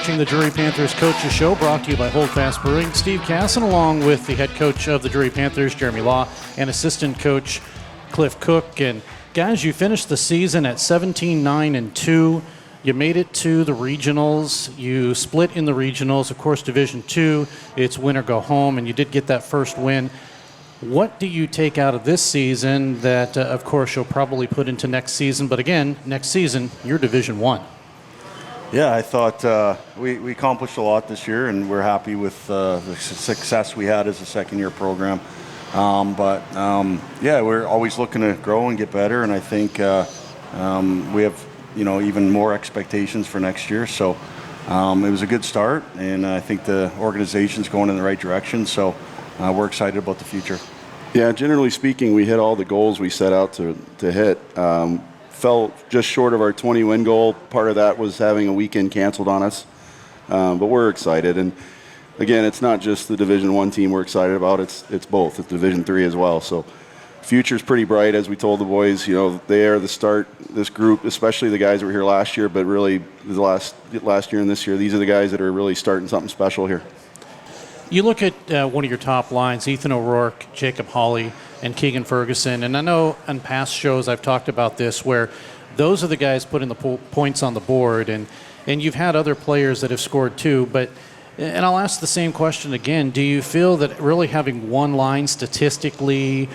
watching the Drury Panthers Coaches Show, brought to you by Holdfast Brewing. Steve Casson, along with the head coach of the Drury Panthers, Jeremy Law, and assistant coach Cliff Cook. And guys, you finished the season at 17-9-2. You made it to the regionals. You split in the regionals. Of course, Division II, it's win or go home, and you did get that first win. What do you take out of this season that, of course, you'll probably put into next season? But again, next season, you're Division I. Yeah, I thought we accomplished a lot this year, and we're happy with the success we had as a second-year program. Yeah, we're always looking to grow and get better, and I think we have even more expectations for next year. So it was a good start, and I think the organization's going in the right direction. So we're excited about the future. Yeah, generally speaking, we hit all the goals we set out to hit. Fell just short of our 20-win goal. Part of that was having a weekend canceled on us. But we're excited. And again, it's not just the Division I team we're excited about. It's both. It's Division III as well. So future's pretty bright, as we told the boys. They are the start. This group, especially the guys that were here last year, but really the last year and this year, these are the guys that are really starting something special here. You look at one of your top lines, Ethan O'Rourke, Jacob Hawley, and Keegan Ferguson. And I know on past shows I've talked about this, where those are the guys putting the points on the board. And you've had other players that have scored too. And I'll ask the same question again. Do you feel that really having one line statistically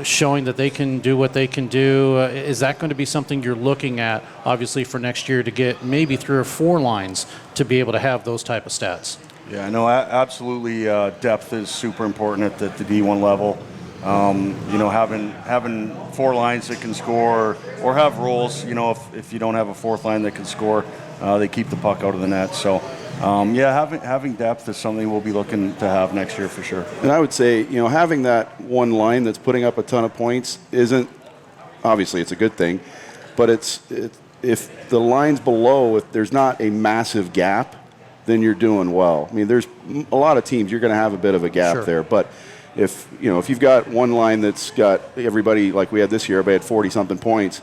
showing that they can do what they can do, is that going to be something you're looking at, obviously, for next year to get maybe 3 or 4 lines to be able to have those type of stats? Yeah, no, absolutely. Depth is super important at the D1 level. Having 4 lines that can score or have roles. If you don't have a 4th line that can score, they keep the puck out of the net. So, having depth is something we'll be looking to have next year for sure. And I would say, having that one line that's putting up a ton of points isn't, obviously it's a good thing, but if the lines below, if there's not a massive gap, then you're doing well. I mean, there's a lot of teams, you're going to have a bit of a gap there, but if you've got one line that's got everybody, like we had this year, everybody had 40-something points,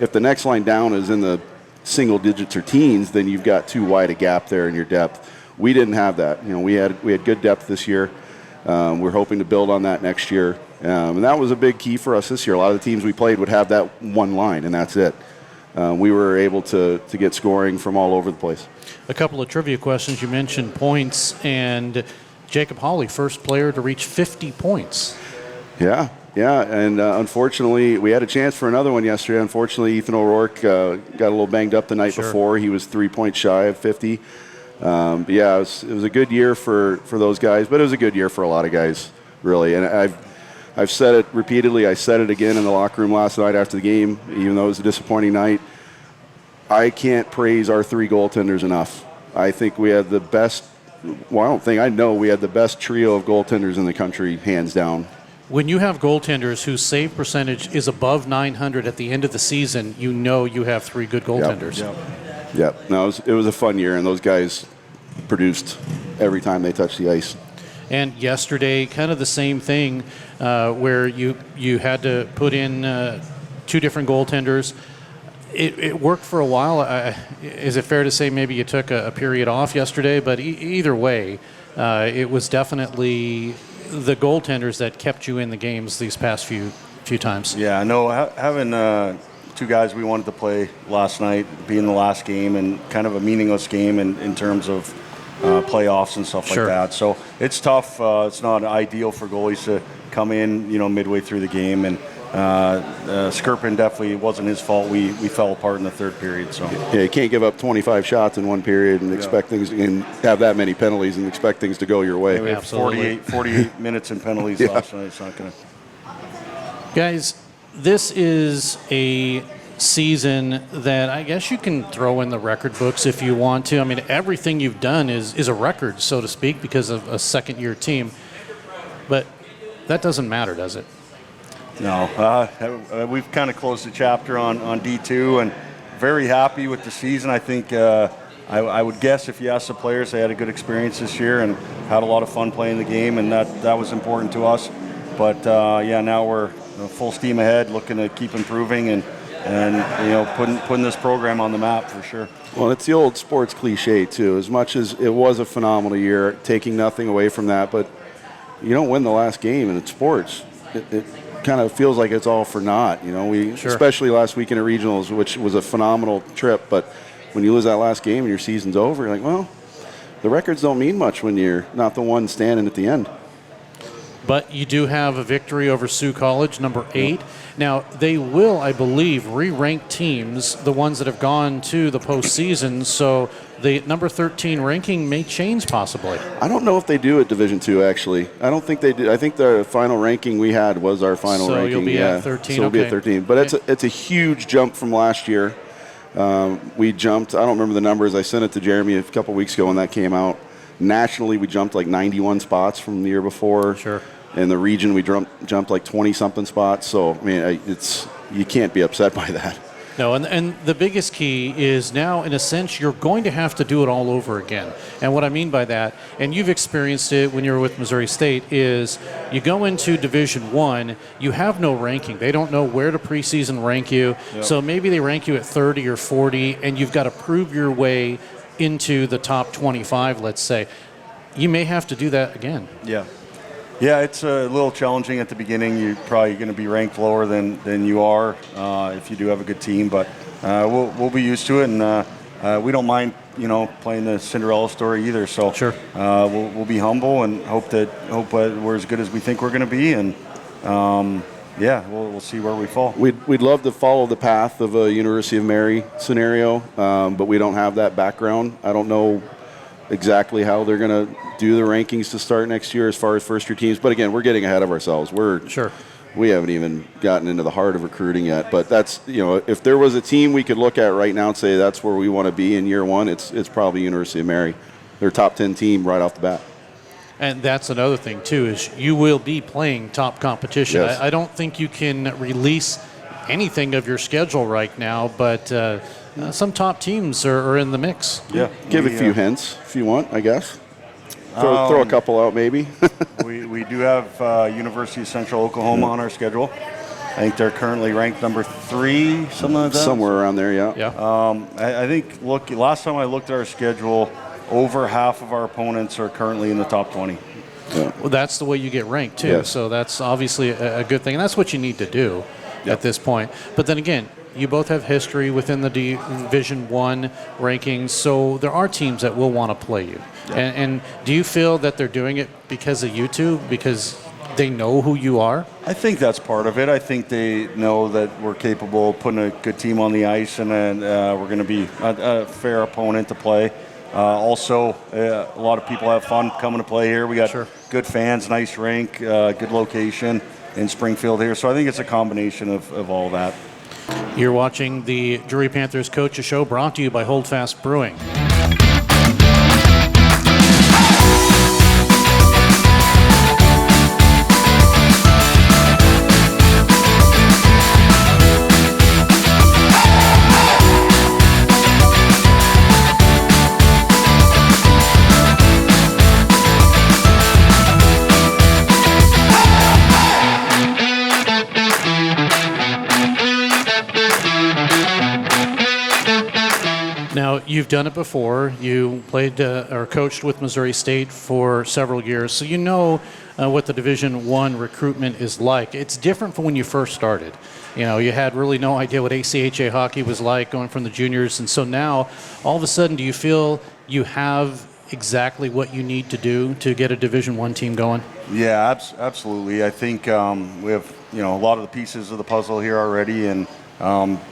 if the next line down is in the single digits or teens, then you've got too wide a gap there in your depth. We didn't have that. We had good depth this year. We're hoping to build on that next year. And that was a big key for us this year. A lot of the teams we played would have that one line, and that's it. We were able to get scoring from all over the place. A couple of trivia questions. You mentioned points, and Jacob Hawley, first player to reach 50 points. Yeah, and unfortunately, we had a chance for another one yesterday. Unfortunately, Ethan O'Rourke got a little banged up the night before. He was 3 points shy of 50. But yeah, it was a good year for those guys, but it was a good year for a lot of guys, really. And I've said it repeatedly. I said it again in the locker room last night after the game, even though it was a disappointing night. I can't praise our 3 goaltenders enough. I think we had the best, I know we had the best trio of goaltenders in the country, hands down. When you have goaltenders whose save percentage is above 900 at the end of the season, you have 3 good goaltenders. Yep. No, it was a fun year, and those guys produced every time they touched the ice. And yesterday, kind of the same thing, where you had to put in 2 different goaltenders. It worked for a while. Is it fair to say maybe you took a period off yesterday? But either way, it was definitely the goaltenders that kept you in the games these past few times. Yeah, no, having 2 guys we wanted to play last night, being the last game, and kind of a meaningless game in terms of playoffs and stuff like that. So it's tough. It's not ideal for goalies to come in, midway through the game. And Skirpin definitely wasn't his fault. We fell apart in the 3rd period. So yeah, you can't give up 25 shots in one period and expect things and have that many penalties and expect things to go your way. Yeah, we have 48 minutes in penalties last night. It's not going to. Guys, this is a season that I guess you can throw in the record books if you want to. I mean, everything you've done is a record, so to speak, because of a second-year team. But that doesn't matter, does it? No. We've kind of closed the chapter on D2, and very happy with the season. I think I would guess if you ask the players, they had a good experience this year and had a lot of fun playing the game, and that was important to us. But, now we're full steam ahead, looking to keep improving and and putting this program on the map for sure. Well, it's the old sports cliche too. As much as it was a phenomenal year, taking nothing away from that, but you don't win the last game, and it's sports. It kind of feels like it's all for naught. Especially last weekend at regionals, which was a phenomenal trip, but when you lose that last game and your season's over, you're like, well, the records don't mean much when you're not the one standing at the end. But you do have a victory over Sioux College, number 8. Yep. Now, they will, I believe, re-rank teams, the ones that have gone to the postseason, so the number 13 ranking may change possibly. I don't know if they do at Division II, actually. I don't think they do. I think the final ranking we had was our final ranking. So you'll be at 13, So we'll be at 13. But it's a huge jump from last year. We jumped, I don't remember the numbers. I sent it to Jeremy a couple weeks ago when that came out. Nationally, we jumped like 91 spots from the year before. Sure. In the region, we jumped like 20-something spots. So, I mean, you can't be upset by that. No, and the biggest key is now, in a sense, you're going to have to do it all over again. And what I mean by that, and you've experienced it when you were with Missouri State, is you go into Division I, you have no ranking. They don't know where to preseason rank you. Yep. So maybe they rank you at 30 or 40, and you've got to prove your way into the top 25, let's say. You may have to do that again. Yeah. Yeah, it's a little challenging at the beginning. You're probably going to be ranked lower than you are if you do have a good team, but we'll be used to it, and we don't mind playing the Cinderella story either. So sure. We'll be humble and hope we're as good as we think we're going to be, and we'll see where we fall. We'd love to follow the path of a University of Mary scenario, but we don't have that background. I don't know exactly how they're going to do the rankings to start next year as far as first-year teams. But again, we're getting ahead of ourselves. We haven't even gotten into the heart of recruiting yet. But that's, if there was a team we could look at right now and say that's where we want to be in year one, it's probably University of Mary. They're a top 10 team right off the bat. And that's another thing, too, is you will be playing top competition. Yes. I don't think you can release anything of your schedule right now, but some top teams are in the mix. Yeah. Give a few hints if you want, I guess. Throw a couple out, maybe. we do have University of Central Oklahoma on our schedule. I think they're currently ranked number 3, something like that. Somewhere around there, yeah. I think, last time I looked at our schedule, over half of our opponents are currently in the top 20. Yeah. Well, that's the way you get ranked, too. Yes. So that's obviously a good thing. And that's what you need to do at this point. But then again, you both have history within the Division I rankings, so there are teams that will want to play you. Yep. And do you feel that they're doing it because of you two, because they know who you are? I think that's part of it. I think they know that we're capable of putting a good team on the ice, and then we're going to be a fair opponent to play. Also, a lot of people have fun coming to play here. We got good fans, nice rink, good location in Springfield here. So I think it's a combination of all that. You're watching the Drury Panthers Coaches Show, brought to you by Holdfast Brewing. Now, you've done it before. You played or coached with Missouri State for several years, so you know what the Division I recruitment is like. It's different from when you first started. You had really no idea what ACHA hockey was like going from the juniors, and so now, all of a sudden, do you feel you have exactly what you need to do to get a Division I team going? Yeah, absolutely. I think we have a lot of the pieces of the puzzle here already, and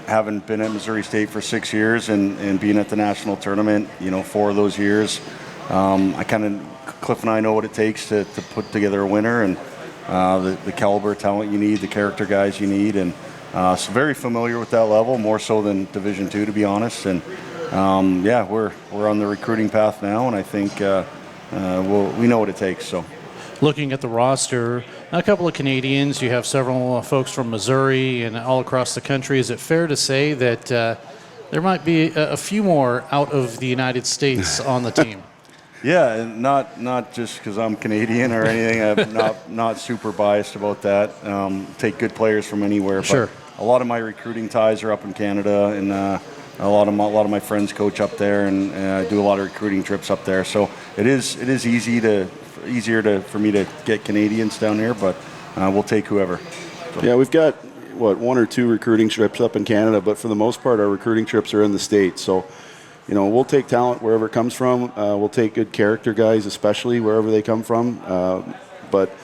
having been at Missouri State for 6 years and being at the national tournament, 4 of those years, Cliff and I know what it takes to put together a winner, and the caliber of talent you need, the character guys you need, and so very familiar with that level, more so than Division II, to be honest. And we're on the recruiting path now, and I think we know what it takes. So. Looking at the roster, a couple of Canadians, you have several folks from Missouri and all across the country. Is it fair to say that there might be a few more out of the United States on the team? Yeah, and not just because I'm Canadian or anything. I'm not super biased about that. Take good players from anywhere. Sure. But a lot of my recruiting ties are up in Canada, and a lot of my friends coach up there, and do a lot of recruiting trips up there. So it is easier for me to get Canadians down here, but we'll take whoever. So. Yeah, we've got one or two recruiting trips up in Canada, but for the most part, our recruiting trips are in the States. So, we'll take talent wherever it comes from. We'll take good character guys, especially wherever they come from. But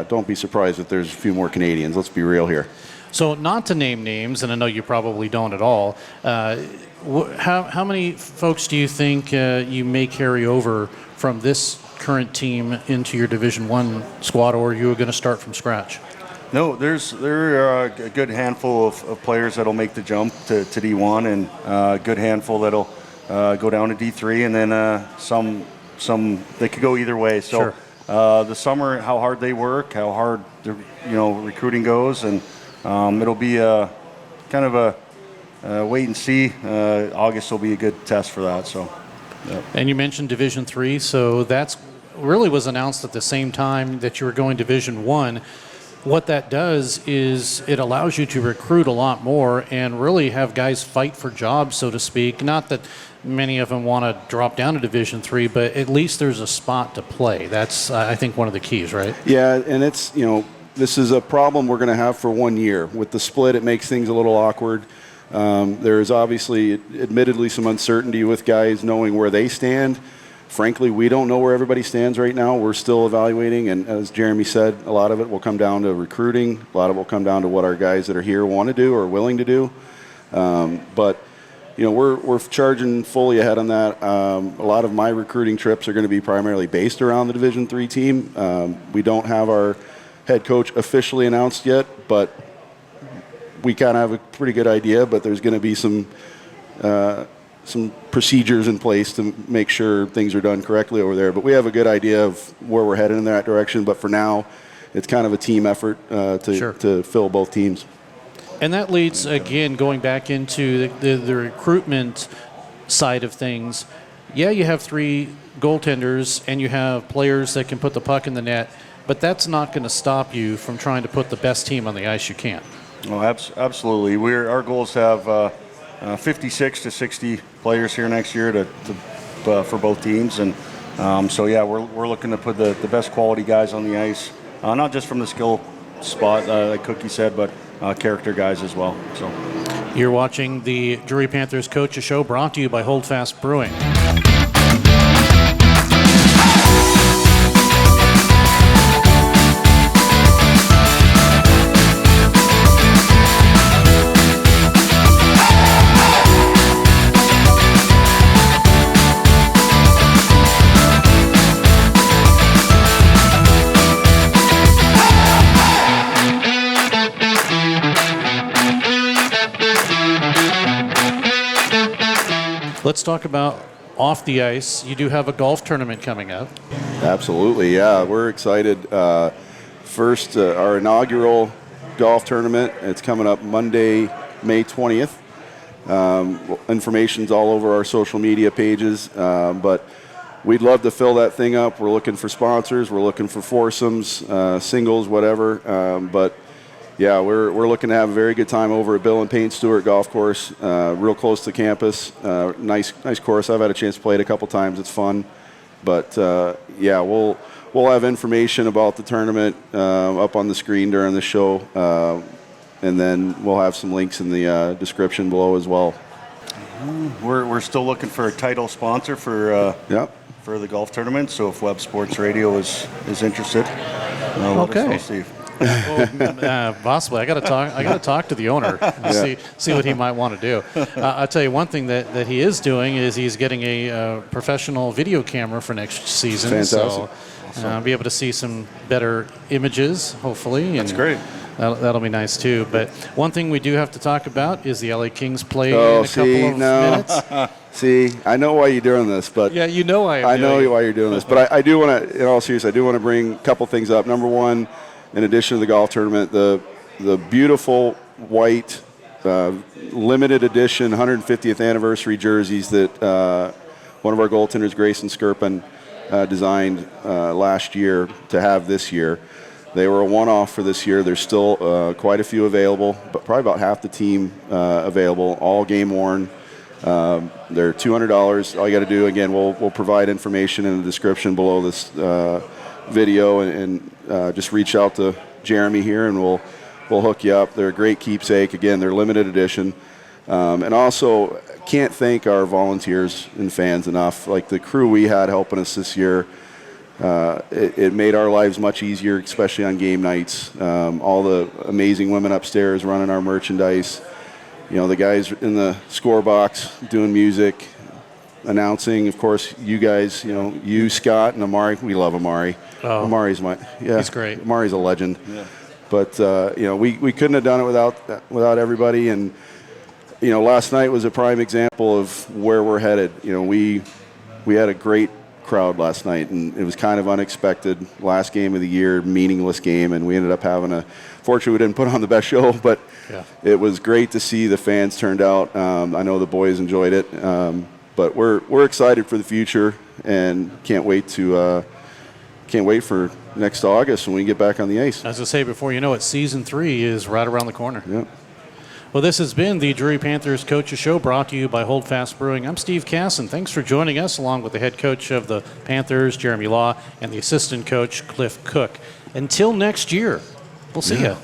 don't be surprised if there's a few more Canadians. Let's be real here. So, not to name names, and I know you probably don't at all, how many folks do you think you may carry over from this current team into your Division I squad, or are you going to start from scratch? No, there are a good handful of players that'll make the jump to D1, and a good handful that'll go down to D3, and then some they could go either way. So Sure. The summer, how hard they work, how hard the recruiting goes, and it'll be kind of a wait and see. August will be a good test for that. So. Yep. And you mentioned Division III, so that's really was announced at the same time that you were going Division I. What that does is it allows you to recruit a lot more and really have guys fight for jobs, so to speak. Not that many of them want to drop down to Division III, but at least there's a spot to play. That's, I think, one of the keys, right? Yeah, and it's, this is a problem we're going to have for 1 year. With the split, it makes things a little awkward. There's obviously, admittedly, some uncertainty with guys knowing where they stand. Frankly, we don't know where everybody stands right now. We're still evaluating, and as Jeremy said, a lot of it will come down to recruiting. A lot of it will come down to what our guys that are here want to do or willing to do. But we're charging fully ahead on that. A lot of my recruiting trips are going to be primarily based around the Division III team. We don't have our head coach officially announced yet, but we kind of have a pretty good idea. But there's going to be some procedures in place to make sure things are done correctly over there. But we have a good idea of where we're headed in that direction. But for now, it's kind of a team effort to fill both teams. And that leads, again, going back into the recruitment side of things. Yeah, you have 3 goaltenders and you have players that can put the puck in the net, but that's not going to stop you from trying to put the best team on the ice you can. Oh, absolutely. Our goals have 56 to 60 players here next year for both teams, and we're looking to put the best quality guys on the ice, not just from the skill spot, like Cookie said, but character guys as well. So, you're watching the Drury Panthers Coaches Show, brought to you by Holdfast Brewing. Let's talk about off the ice. You do have a golf tournament coming up. Absolutely, yeah. We're excited. First, our inaugural golf tournament. It's coming up Monday, May 20th. Information's all over our social media pages, but we'd love to fill that thing up. We're looking for sponsors. We're looking for foursomes, singles, whatever. But yeah, we're looking to have a very good time over at Bill and Payne Stewart Golf Course, real close to campus. Nice course. I've had a chance to play it a couple times. It's fun. But we'll have information about the tournament up on the screen during the show, and then we'll have some links in the description below as well. We're still looking for a title sponsor for the golf tournament. So if Web Sports Radio is interested, let us know, Steve. Possibly. I got to talk to the owner and see what he might want to do. I'll tell you one thing that he is doing is he's getting a professional video camera for next season. Fantastic. So be able to see some better images, hopefully. That's great. That'll be nice too. But one thing we do have to talk about is the LA Kings play in a couple of minutes. See, I know why you're doing this, but yeah, you know I know why you're doing this. But I do want to, in all seriousness, I do want to bring a couple things up. Number one, in addition to the golf tournament, the beautiful white limited edition 150th anniversary jerseys that one of our goaltenders, Grayson Skirpin, designed last year to have this year. They were a one-off for this year. There's still quite a few available, but probably about half the team available, all game worn. They're $200. All you got to do, again, we'll provide information in the description below this video, and just reach out to Jeremy here, and we'll hook you up. They're a great keepsake. Again, they're limited edition. And also, can't thank our volunteers and fans enough. Like the crew we had helping us this year, it made our lives much easier, especially on game nights. All the amazing women upstairs running our merchandise. You know, the guys in the score box doing music, announcing. Of course, you guys, you, Scott, and Amari. We love Amari. Oh, Amari's he's great. Amari's a legend. Yeah. But, we couldn't have done it without everybody. And, last night was a prime example of where we're headed. We had a great crowd last night, and it was kind of unexpected. Last game of the year, meaningless game, and we ended up having fortunately we didn't put on the best show, but it was great to see the fans turned out. I know the boys enjoyed it, but we're excited for the future and can't wait for next August when we get back on the ice. As I say, before you know it, season 3 is right around the corner. Yep. Well, this has been the Drury Panthers Coaches Show, brought to you by Holdfast Brewing. I'm Steve Casson. Thanks for joining us, along with the head coach of the Panthers, Jeremy Law, and the assistant coach, Cliff Cook. Until next year, we'll see you.